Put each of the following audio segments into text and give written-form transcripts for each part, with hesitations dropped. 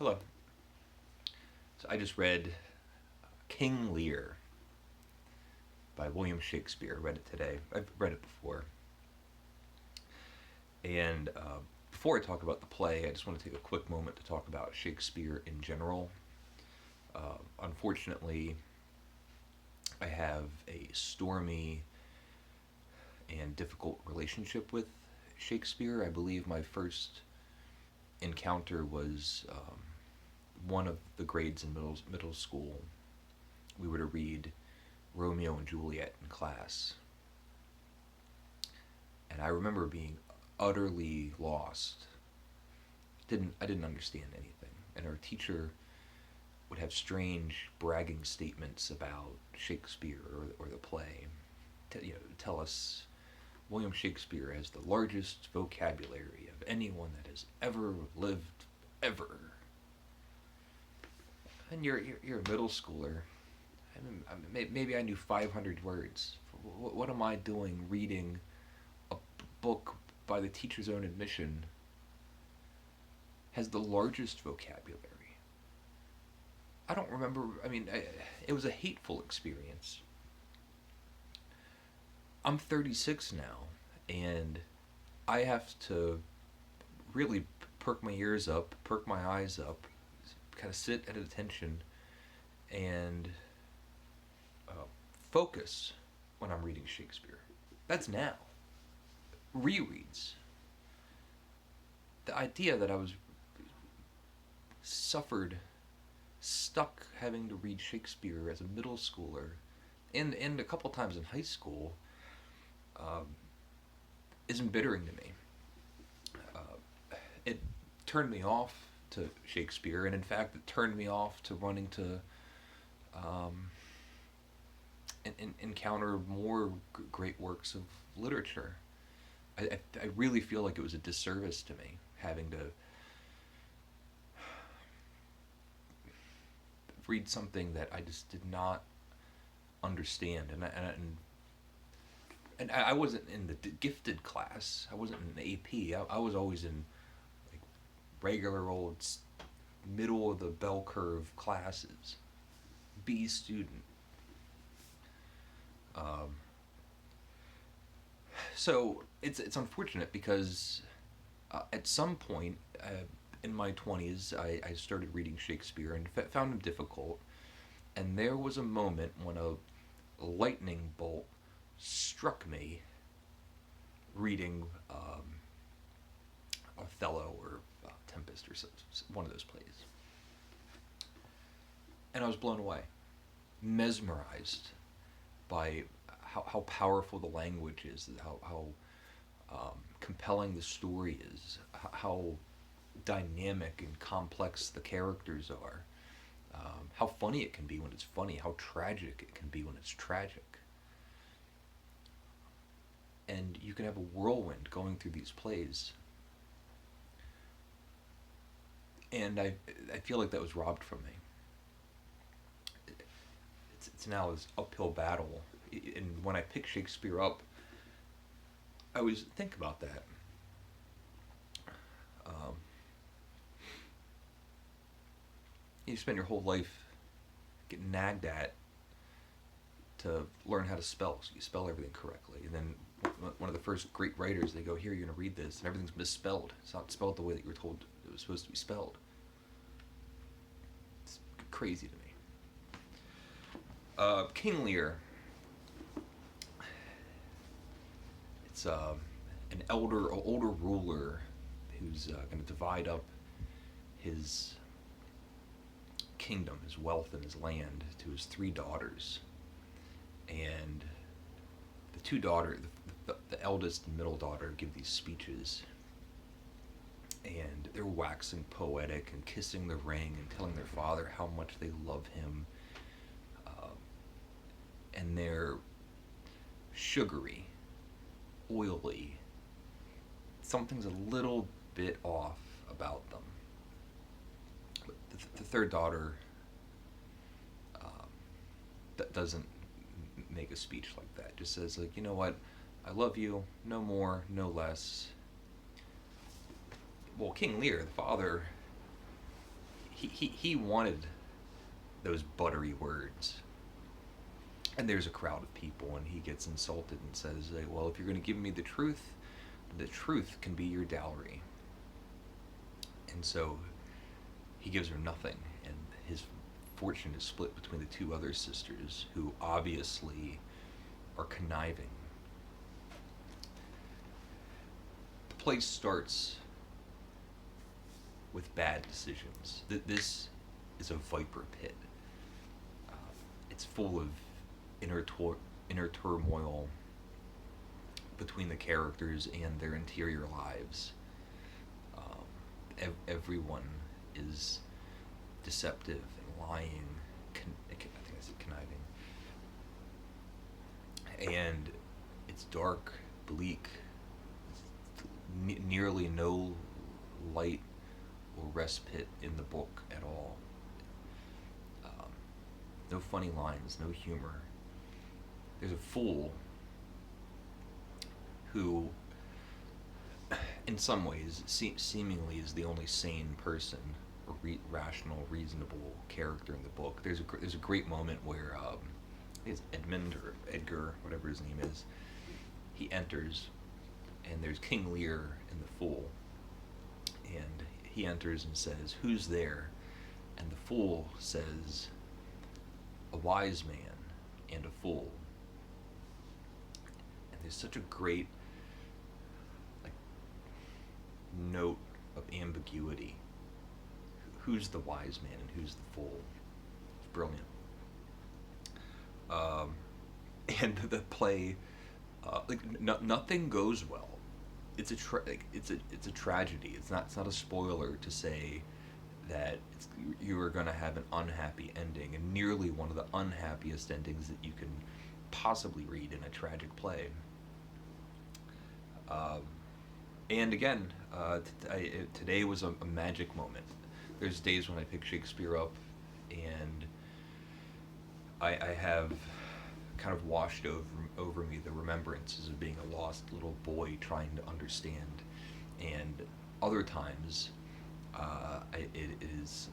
Hello. So I just read King Lear by William Shakespeare. I read it today. I've read it before. And before I talk about the play, I just want to take a quick moment to talk about Shakespeare in general. Unfortunately, I have a stormy and difficult relationship with Shakespeare. I believe my first encounter was one of the grades in middle school. We were to read Romeo and Juliet in class, and I remember being utterly lost. I didn't understand anything, and our teacher would have strange bragging statements about Shakespeare or the play. Tell us William Shakespeare has the largest vocabulary of anyone that has ever lived, ever. And you're a middle schooler. Maybe I knew 500 words. What am I doing reading a book by the teacher's own admission has the largest vocabulary? I don't remember. It was a hateful experience. I'm 36 now, and I have to really perk my ears up, perk my eyes up, kind of sit at attention, and uh, focus when I'm reading Shakespeare. That's now. Rereads. The idea that I was suffered, stuck having to read Shakespeare as a middle schooler, and a couple times in high school, um, is embittering to me. It turned me off to Shakespeare, and in fact, it turned me off to wanting to encounter more great works of literature. I really feel like it was a disservice to me having to read something that I just did not understand, and I wasn't in the gifted class. I wasn't in the AP. I was always in like regular old middle of the bell curve classes, B student. Um, so it's unfortunate because at some point in my 20s, I started reading Shakespeare and found him difficult. And there was a moment when a lightning bolt struck me reading Othello or Tempest or one of those plays. And I was blown away, mesmerized by how powerful the language is, how compelling the story is, how dynamic and complex the characters are, how funny it can be when it's funny, how tragic it can be when it's tragic. And you can have a whirlwind going through these plays. And I feel like that was robbed from me. It's now this uphill battle. And when I pick Shakespeare up, I always think about that. Um, you spend your whole life getting nagged at to learn how to spell, so you spell everything correctly. And then one of the first great writers, they go, "Here, you're going to read this," and everything's misspelled. It's not spelled the way that you were told it was supposed to be spelled. It's crazy to me. King Lear. It's an older ruler who's going to divide up his kingdom, his wealth, and his land to his three daughters. And the two daughters, the eldest and middle daughter, give these speeches, and they're waxing poetic and kissing the ring and telling their father how much they love him. And they're sugary, oily. Something's a little bit off about them. But the third daughter that doesn't make a speech like that. Just says, like, you know what? I love you, no more, no less. Well, King Lear, the father, he wanted those buttery words. And there's a crowd of people, and he gets insulted and says, well, if you're going to give me the truth can be your dowry. And so he gives her nothing, and his fortune is split between the two other sisters, who obviously are conniving. The play starts with bad decisions. This is a viper pit. It's full of inner turmoil between the characters and their interior lives. Everyone is deceptive and lying. I think I said conniving. And it's dark, bleak, nearly no light or respite in the book at all. No funny lines, no humor. There's a fool who, in some ways, seemingly is the only sane person, or rational, reasonable character in the book. There's a great moment where it's Edmund or Edgar, whatever his name is. He enters, and there's King Lear and the fool, and he enters and says, "Who's there?" And the fool says, "A wise man and a fool." And there's such a great note of ambiguity. Who's the wise man and who's the fool? It's brilliant. And the play, nothing goes well. It's a tragedy. It's not a spoiler to say that you are going to have an unhappy ending, and nearly one of the unhappiest endings that you can possibly read in a tragic play. And again, today was a magic moment. There's days when I pick Shakespeare up, and I have kind of washed over me the remembrances of being a lost little boy trying to understand. And other times, it is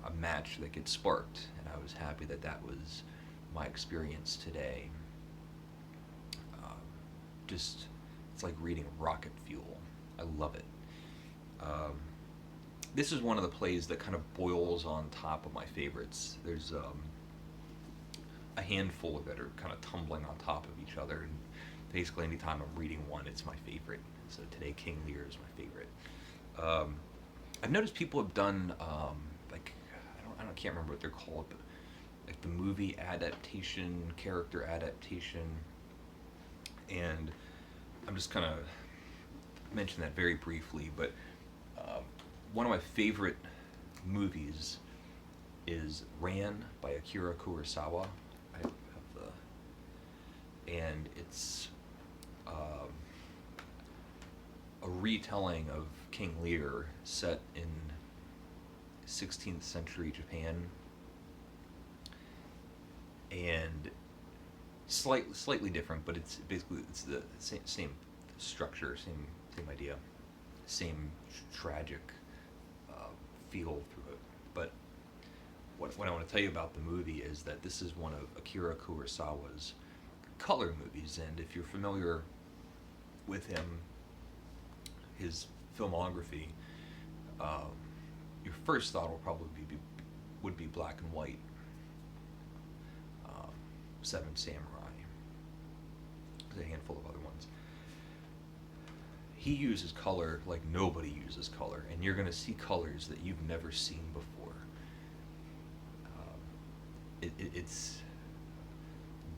a match that gets sparked, and I was happy that was my experience today. It's like reading rocket fuel. I love it. This is one of the plays that kind of boils on top of my favorites. There's a handful of that are kind of tumbling on top of each other, and basically anytime I'm reading one, it's my favorite. So today, King Lear is my favorite. I've noticed people have done I can't remember what they're called, but like the movie adaptation, character adaptation, and I'm just kind of mention that very briefly. But one of my favorite movies is Ran by Akira Kurosawa. I have and it's a retelling of King Lear set in 16th century Japan, and slightly different, but it's basically the same structure, same idea, same tragic feel through it. But what I want to tell you about the movie is that this is one of Akira Kurosawa's color movies, and if you're familiar with him, his filmography, your first thought will probably would be Black and White, Seven Samurai. There's a handful of other ones. He uses color like nobody uses color, and you're going to see colors that you've never seen before. It's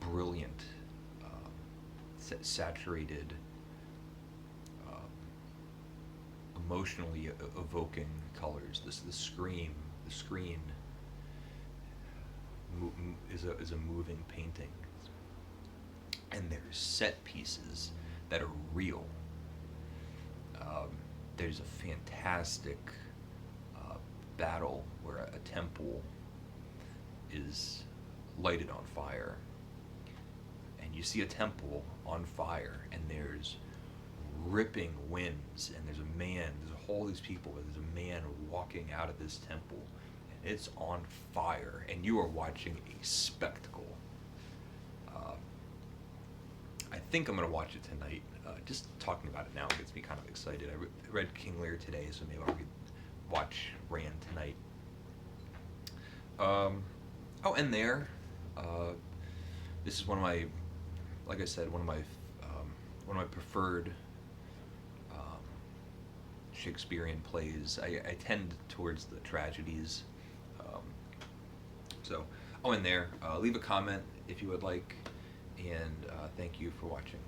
brilliant, saturated, emotionally evoking colors. The screen is a moving painting, and there's set pieces that are real. There's a fantastic battle where a temple is lighted on fire, and you see a temple on fire, and there's ripping winds, and there's all these people, but there's a man walking out of this temple, It's on fire, and you are watching a spectacle. Uh, I think I'm gonna watch it tonight. Just talking about it now gets me kind of excited. I read King Lear today, so maybe I'll watch Rand tonight. Oh, and there, uh, this is one of my, like I said, one of my preferred um, Shakespearean plays. I tend towards the tragedies. Um, so, oh, and there, leave a comment if you would like, and thank you for watching.